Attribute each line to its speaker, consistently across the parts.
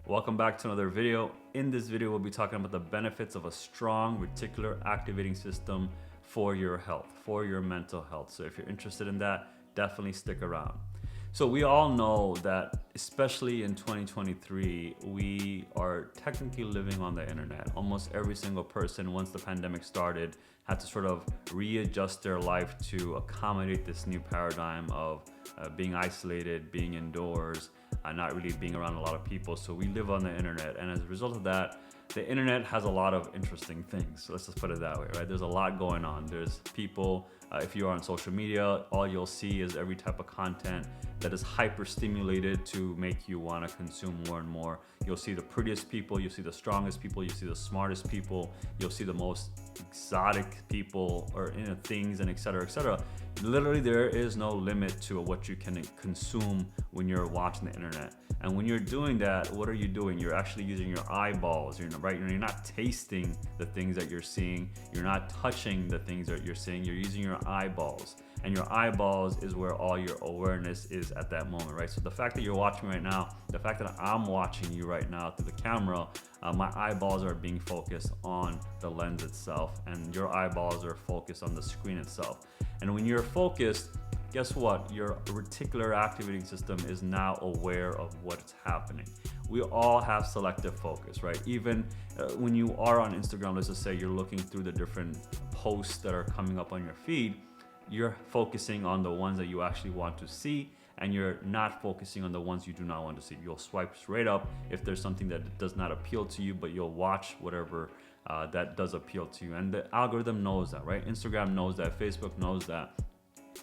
Speaker 1: Welcome back to another video. In this video, we'll be talking about the benefits of a strong reticular activating system for your health, for your mental health. So if you're interested in that, definitely stick around. So we all know that, especially in 2023, we are technically living on the internet. Almost every single person, once the pandemic started, had to sort of readjust their life to accommodate this new paradigm of being isolated, being indoors, not really being around a lot of people. So we live on the internet, and as a result of that, the internet has a lot of interesting things. So let's just put it that way, right? There's a lot going on. There's people, if you are on social media, all you'll see is every type of content that is hyper stimulated to make you want to consume more and more. You'll see the prettiest people, you'll see the strongest people, you'll see the smartest people, you'll see the most exotic people, or things, and etc., etc. Literally, there is no limit to what you can consume when you're watching the internet. And when you're doing that, what are you doing? You're actually using your eyeballs, you're not tasting the things that you're seeing, you're not touching the things that you're seeing, you're using your eyeballs. And your eyeballs is where all your awareness is at that moment, right? So the fact that you're watching right now, the fact that I'm watching you right now through the camera, my eyeballs are being focused on the lens itself, and your eyeballs are focused on the screen itself. And when you're focused, guess what? Your reticular activating system is now aware of what's happening. We all have selective focus, right? Even when you are on Instagram, let's just say you're looking through the different posts that are coming up on your feed, you're focusing on the ones that you actually want to see, and you're not focusing on the ones you do not want to see. You'll swipe straight up if there's something that does not appeal to you, but you'll watch whatever that does appeal to you. And the algorithm knows that, right? Instagram knows that, Facebook knows that.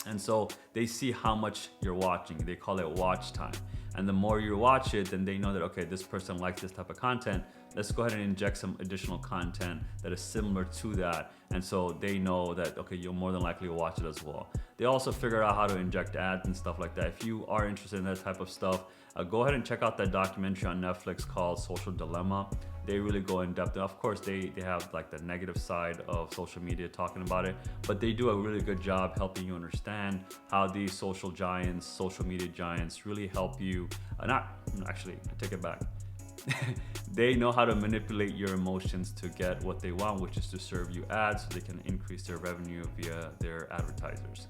Speaker 1: And so they see how much you're watching. They call it watch time. And the more you watch it, then they know that, okay, this person likes this type of content. Let's go ahead and inject some additional content that is similar to that. And so they know that, okay, you'll more than likely watch it as well. They also figure out how to inject ads and stuff like that. If you are interested in that type of stuff, go ahead and check out that documentary on Netflix called Social Dilemma. They really go in depth. And of course, they have like the negative side of social media talking about it, but they do a really good job helping you understand how these social giants, social media giants really help you. I take it back. They know how to manipulate your emotions to get what they want, which is to serve you ads so they can increase their revenue via their advertisers.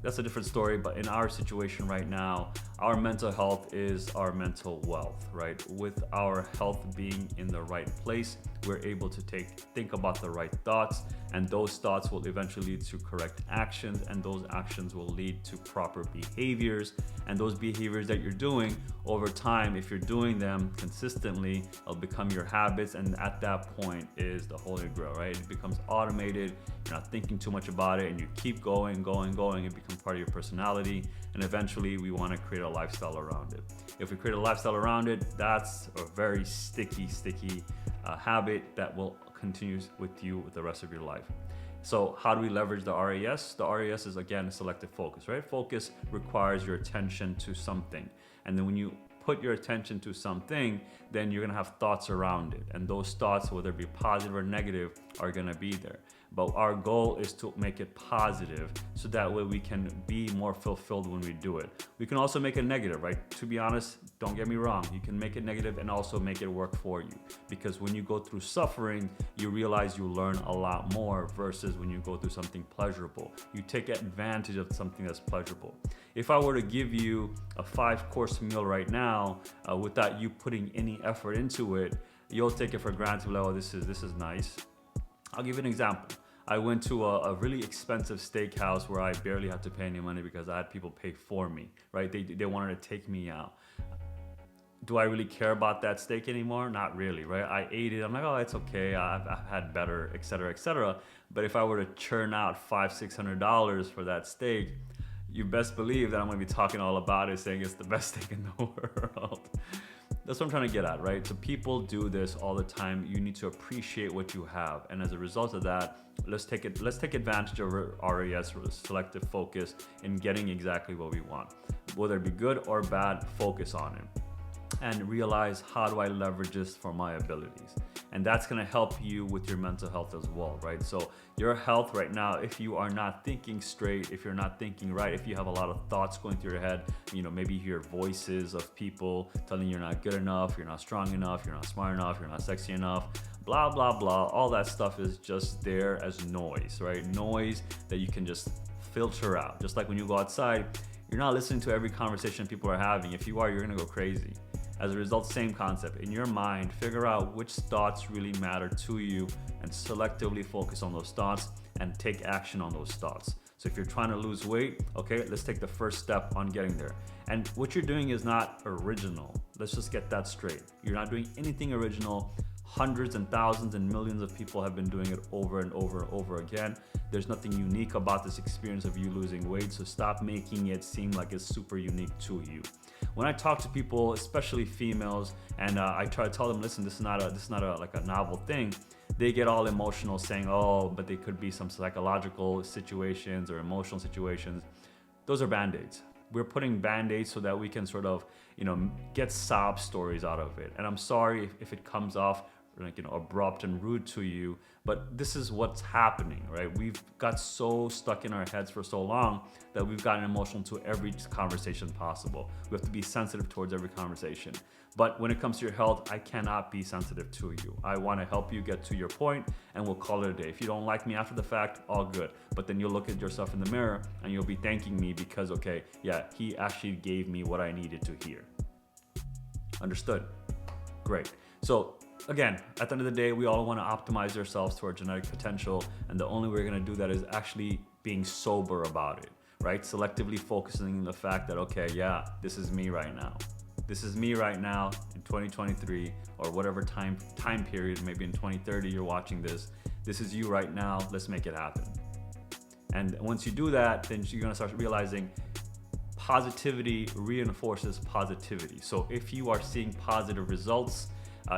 Speaker 1: That's a different story, but in our situation right now, our mental health is our mental wealth, right? With our health being in the right place, we're able to think about the right thoughts, and those thoughts will eventually lead to correct actions, and those actions will lead to proper behaviors, and those behaviors that you're doing over time, if you're doing them consistently, it'll become your habits, and at that point is the holy grail, right? It becomes automated, you're not thinking too much about it, and you keep going, it becomes part of your personality, and eventually we want to create a lifestyle around it. If we create a lifestyle around it, that's a very sticky habit that will continue with you with the rest of your life. So how do we leverage the RAS? The RAS is, again, selective focus, right? Focus requires your attention to something. And then when you put your attention to something, then you're gonna have thoughts around it. And those thoughts, whether it be positive or negative, are gonna be there. But our goal is to make it positive so that way we can be more fulfilled when we do it. We can also make it negative, right? To be honest, don't get me wrong, you can make it negative and also make it work for you. Because when you go through suffering, you realize you learn a lot more versus when you go through something pleasurable. You take advantage of something that's pleasurable. If I were to give you a 5-course meal right now, without you putting any effort into it, you'll take it for granted, like, oh, this is nice. I'll give you an example. I went to a really expensive steakhouse where I barely had to pay any money because I had people pay for me, right? They wanted to take me out. Do I really care about that steak anymore? Not really, right? I ate it. I'm like, oh, it's okay. I've had better, et cetera, et cetera. But if I were to churn out $500-600 for that steak, you best believe that I'm going to be talking all about it, saying it's the best steak in the world. That's what I'm trying to get at, right? So people do this all the time. You need to appreciate what you have. And as a result of that, let's take advantage of RAS, or selective focus, in getting exactly what we want. Whether it be good or bad, focus on it. and realize, how do I leverage this for my abilities? And that's gonna help you with your mental health as well, right? So your health right now, if you are not thinking straight, if you're not thinking right, if you have a lot of thoughts going through your head, maybe you hear voices of people telling you you're not good enough, you're not strong enough, you're not smart enough, you're not sexy enough, blah, blah, blah. All that stuff is just there as noise, right? Noise that you can just filter out. Just like when you go outside, you're not listening to every conversation people are having. If you are, you're gonna go crazy. As a result, same concept. In your mind, figure out which thoughts really matter to you and selectively focus on those thoughts and take action on those thoughts. So if you're trying to lose weight, okay, let's take the first step on getting there. And what you're doing is not original. Let's just get that straight. You're not doing anything original. Hundreds and thousands and millions of people have been doing it over and over and over again. There's nothing unique about this experience of you losing weight, so stop making it seem like it's super unique to you. When I talk to people, especially females, and I try to tell them, listen, this is not a novel thing, they get all emotional saying, oh, but they could be some psychological situations or emotional situations. Those are band-aids. We're putting band-aids so that we can sort of, get sob stories out of it. And I'm sorry if it comes off abrupt and rude to you, but this is what's happening, right? We've got so stuck in our heads for so long that we've gotten emotional to every conversation possible. We have to be sensitive towards every conversation. But when it comes to your health, I cannot be sensitive to you. I want to help you get to your point, and we'll call it a day. If you don't like me after the fact, all good. But then you'll look at yourself in the mirror and you'll be thanking me because, okay, yeah, he actually gave me what I needed to hear. Understood? Great. So again, at the end of the day, we all want to optimize ourselves to our genetic potential, and the only way we're going to do that is actually being sober about it, right? Selectively focusing on the fact that, okay, yeah, this is me right now. This is me right now in 2023 or whatever time period, maybe in 2030 you're watching this. This is you right now. Let's make it happen. And once you do that, then you're going to start realizing positivity reinforces positivity. So if you are seeing positive results,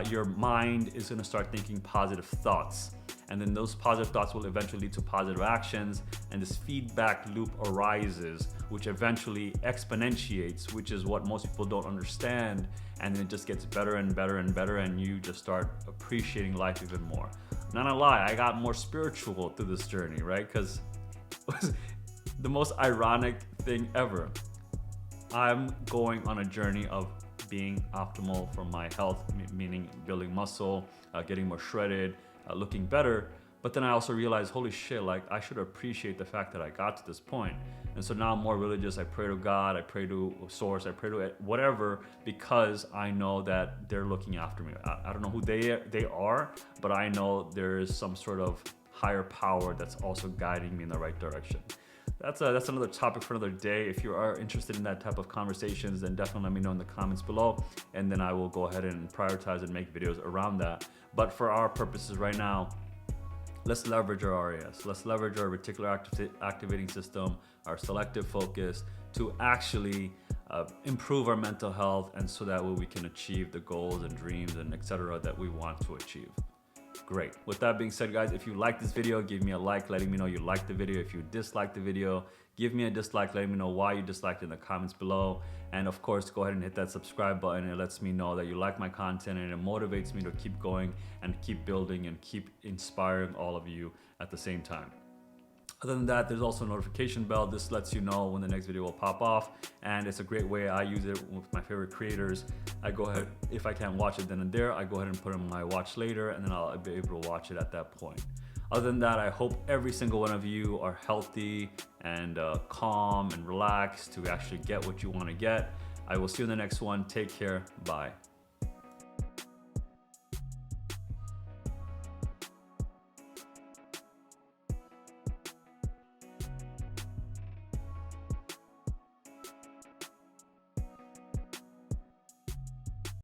Speaker 1: your mind is going to start thinking positive thoughts, and then those positive thoughts will eventually lead to positive actions, and this feedback loop arises, which eventually exponentiates, which is what most people don't understand, and then it just gets better and better and better, and you just start appreciating life even more. Not gonna lie, I got more spiritual through this journey, right? Because it was the most ironic thing ever. I'm going on a journey of being optimal for my health, meaning building muscle, getting more shredded, looking better. But then I also realized, holy shit, like I should appreciate the fact that I got to this point. And so now I'm more religious. I pray to God, I pray to source, I pray to whatever, because I know that they're looking after me. I don't know who they are, but I know there is some sort of higher power that's also guiding me in the right direction. That's another topic for another day. If you are interested in that type of conversations, then definitely let me know in the comments below, and then I will go ahead and prioritize and make videos around that. But for our purposes right now, let's leverage our RAS. Let's leverage our reticular activating system, our selective focus, to actually improve our mental health, and so that way we can achieve the goals and dreams and etc. that we want to achieve. Great. With that being said, guys, if you like this video, give me a like, letting me know you liked the video. If you disliked the video, give me a dislike, letting me know why you disliked it in the comments below. And of course, go ahead and hit that subscribe button. It lets me know that you like my content, and it motivates me to keep going and keep building and keep inspiring all of you at the same time. Other than that, there's also a notification bell. This lets you know when the next video will pop off, and it's a great way. I use it with my favorite creators. I go ahead, if I can't watch it then and there, I go ahead and put it on my watch later, and then I'll be able to watch it at that point. Other than that, I hope every single one of you are healthy and calm and relaxed to actually get what you want to get. I will see you in the next one. Take care. Bye.